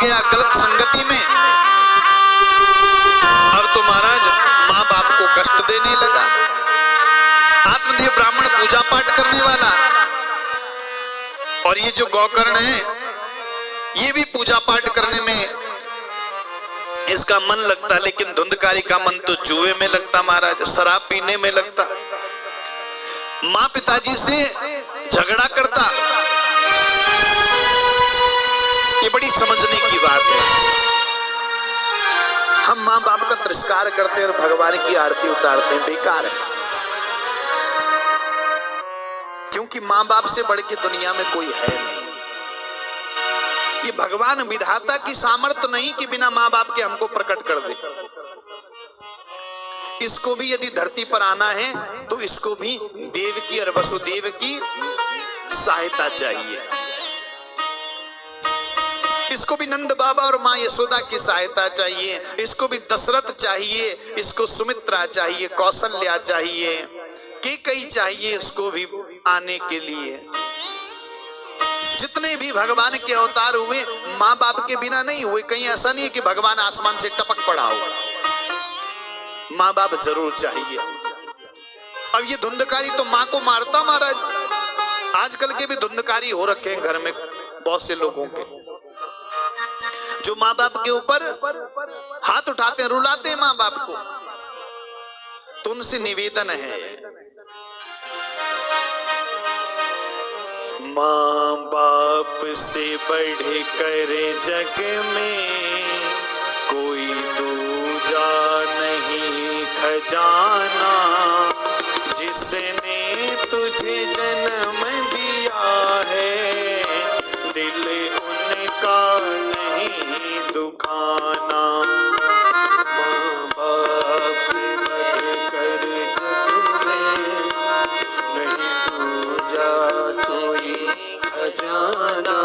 गया गलत संगति में, अब तो महाराज माँ बाप को कष्ट देने लगा। आत्मदेव ब्राह्मण पूजा पाठ करने वाला, और ये जो गौकर्ण है ये भी पूजा पाठ करने में इसका मन लगता, लेकिन धुंधकारी का मन तो जुए में लगता महाराज, शराब पीने में लगता, माँ पिताजी से झगड़ा करता। ये बड़ी समझने की बात है। हम माँ बाप का तिरस्कार करते हैं और भगवान की आरती उतारते हैं, बेकार है। क्योंकि माँ बाप से बढ़ के दुनिया में कोई है नहीं। ये भगवान विधाता की सामर्थ्य नहीं कि बिना माँ बाप के हमको प्रकट कर दे। इसको भी यदि धरती पर आना है तो इसको भी देव की और वसुदेव की सहायता चाहिए। इसको भी नंद बाबा और माँ यशोदा की सहायता चाहिए, इसको भी दशरथ चाहिए, इसको सुमित्रा चाहिए, कौशल्या चाहिए, कैकेयी चाहिए इसको भी आने के लिए। जितने भी भगवान के अवतार हुए माँ बाप के बिना नहीं हुए। कहीं ऐसा नहीं है कि भगवान आसमान से टपक पड़ा हो, माँ बाप जरूर चाहिए। अब ये धुंधकारी तो माँ को मारता महाराज। आजकल के भी धुंधकारी हो रखे हैं घर में बहुत से लोगों के, जो माँ बाप के ऊपर हाथ उठाते हैं, रुलाते हैं माँ बाप को। तो उनसे निवेदन है, माँ बाप से बढ़ कर जग में कोई दूजा नहीं खजाना। जिसने तुझे जन्म दिया है दिल उनका नहीं दुखाना। माँ बाप से बढ़ कर जग में नहीं दूजा कोई खजाना।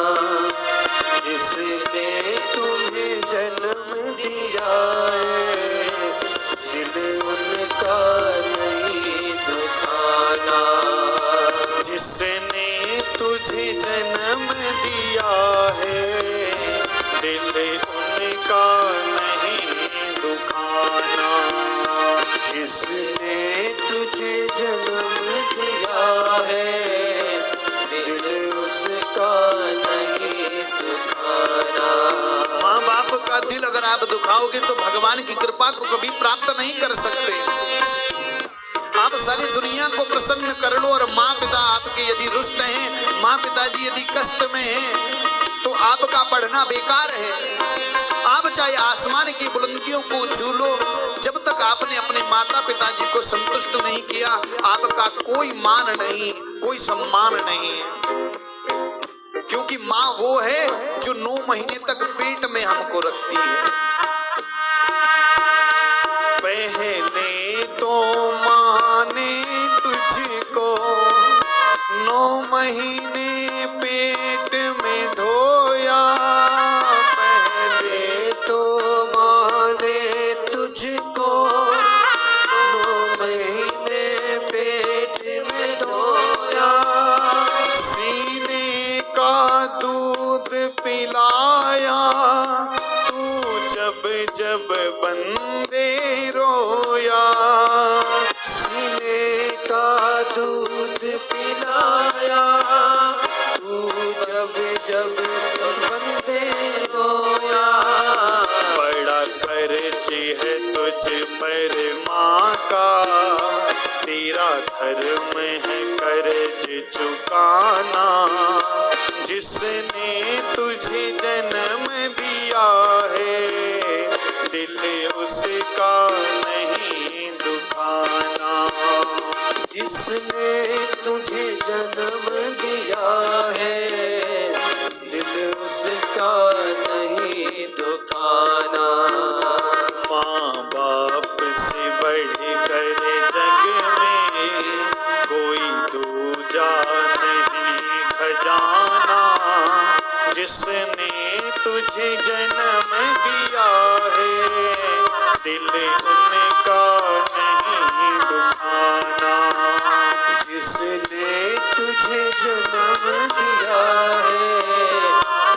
जिसने तुम्हें जन्म दिया है दिल उनका नहीं दुखाना। जिसने तुझे जन्म दिया है दिल उनका नहीं दुखाना। जिसने तुझे जन्म दिया है दिल उसका नहीं दुखाना। माँ बाप का दिल अगर आप दुखाओगे तो भगवान की कृपा को कभी प्राप्त नहीं कर सकते। आप सारी दुनिया को प्रसन्न कर लो और माँ पिता आपके यदि रुष्ट हैं, माँ पिताजी यदि कष्ट में हैं, तो आपका पढ़ना बेकार है। आप चाहे आसमान की बुलंदियों को छू लो, जब तक आपने अपने माता पिताजी को संतुष्ट नहीं किया आपका कोई मान नहीं, कोई सम्मान नहीं है। क्योंकि माँ वो है जो 9 महीने तक पेट में हमको रखती है। पहले तो माँ ने तुझको 9 महीने पेट में ढोया। पहले तो माँ ने तुझको 9 महीने पेट में ढोया। सीने का दूध पिलाया तू जब जब बंदे रोया। सीने का दूध पिलाया तू जब जब बंदे रोया। बड़ा कर्ज है तुझ पर माँ का, तेरा धर्म है कर्ज चुकाना। जिसने तुझे जन्म दिया है दिल उसका नहीं दुखाना। जिसने तुझे जन्म दिया है दिल उसका नहीं दुखाना। माँ बाप से बढ़ कर जग में कोई दूजा नहीं खजाना। जिसने तुझे जन्म दिया है दिल उनका नहीं दुखाना। जिसने तुझे जन्म दिया है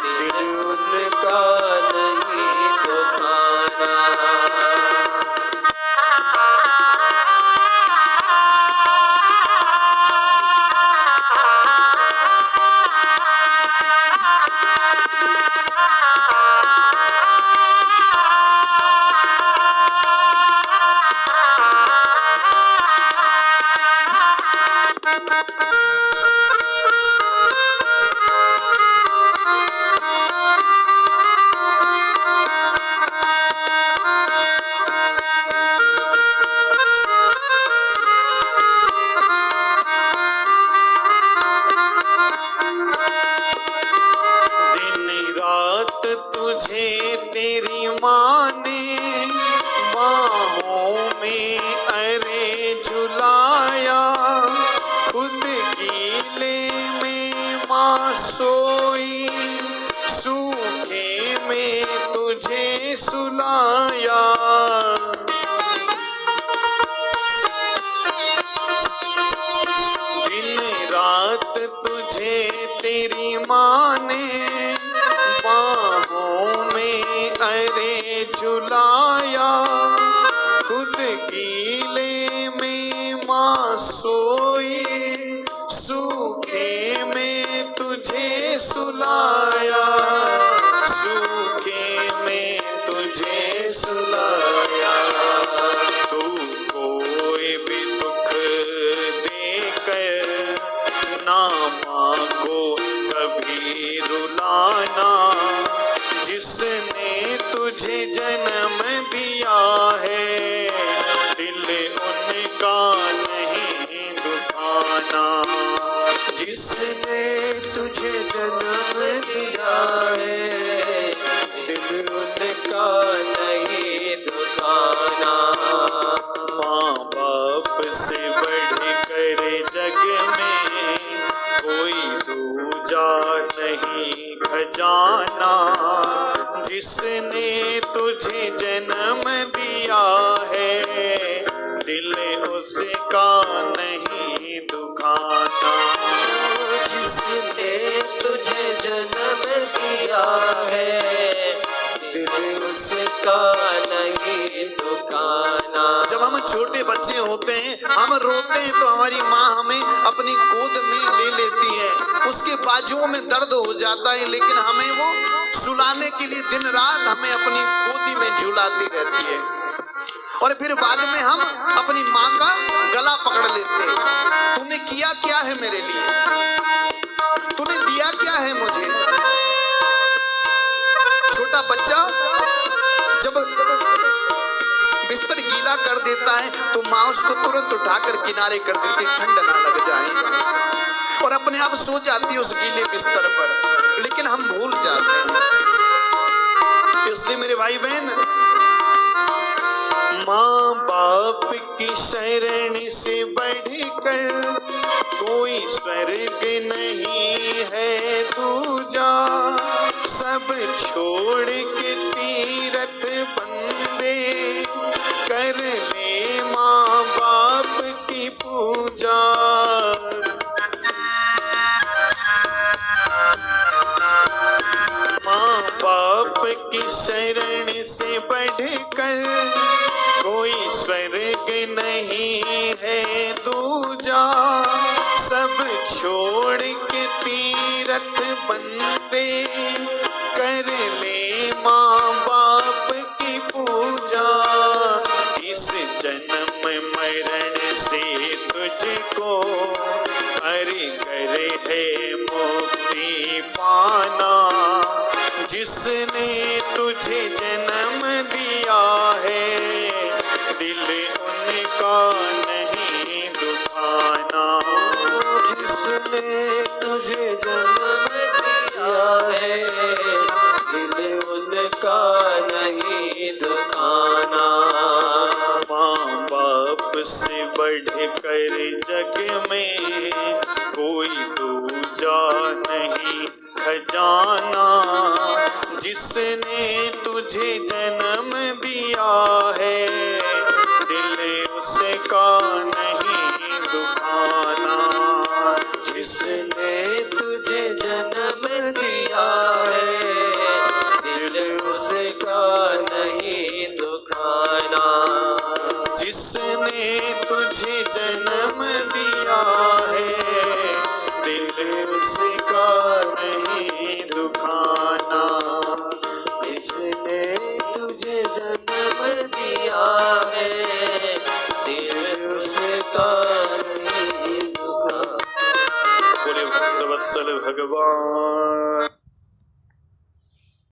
दिल उनका तुझे तेरी माँ ने बाहों में अरे झुलाया, खुद गीले में माँ सोई, सूखे में तुझे सुलाया। दिन रात तुझे तेरी माँ ने बाहों में अरे झुलाया, खुद गीले में माँ सोई, सूखे में तुझे सुलाया, सूखे में तुझे सुलाया। तू कोई भी दुख देकर ना माँ को कभी रुलाना, जिसने तुझे जन्म दिया है दिल उनका नहीं दुखाना, जिसने तुझे जन्म दिया है दिल उनका नहीं दुखाना। माँ बाप से बढ़कर जग में कोई दूजा नहीं खजाना, जिसने तुझे जन्म दिया है दिल उसका नहीं दुखाना, जिसने तुझे जन्म दिया है दिल उसका नहीं दुखाना। जब हम छोटे बच्चे होते हैं, हम रोते हैं तो हमारी माँ हमें अपनी गोद में ले लेती है, उसके बाजुओं में दर्द हो जाता है, लेकिन हमें वो सुलाने के लिए दिन रात हमें अपनी गोदी में झुलाती रहती है, और फिर बाद में हम अपनी माँ का गला पकड़ लेते हैं। तूने किया क्या है मेरे लिए, तूने दिया क्या है मुझे। छोटा बच्चा जब बिस्तर गीला कर देता है तो माँ उसको तुरंत उठाकर किनारे कर देती, ठंड ना लग जाए, और अपने आप सो जाती है उस गीले बिस्तर पर, लेकिन हम भूल जाते हैं। इसलिए मेरे भाई बहन, माँ बाप की शरण से बढ़कर कोई स्वर्ग नहीं है दूजा, सब छोड़ के तीरथ बंदे कर ले माँ बाप की पूजा। माँ बाप की शरण से बढ़कर कोई स्वर्ग नहीं है दूजा, सब छोड़ के तीरथ बंदे कर ले माँ बाप की पूजा। इस जन्म मरण से तुझको हरि करे है मुक्ति पाना, जिसने तुझे जन्म दिया है दिल उनका नहीं दुखाना, जिसने तुझे जन्म दिया है दिल उनका नहीं दुखाना। माँ बाप से बढ़कर जग में कोई दूजा नहीं खजाना, जिसने तुझे जन्म दिया है दिल उसका नहीं दुखाना, जिसने तुझे जन्म दिया है दिल उसका नहीं दुखाना, जिसने तुझे जन्म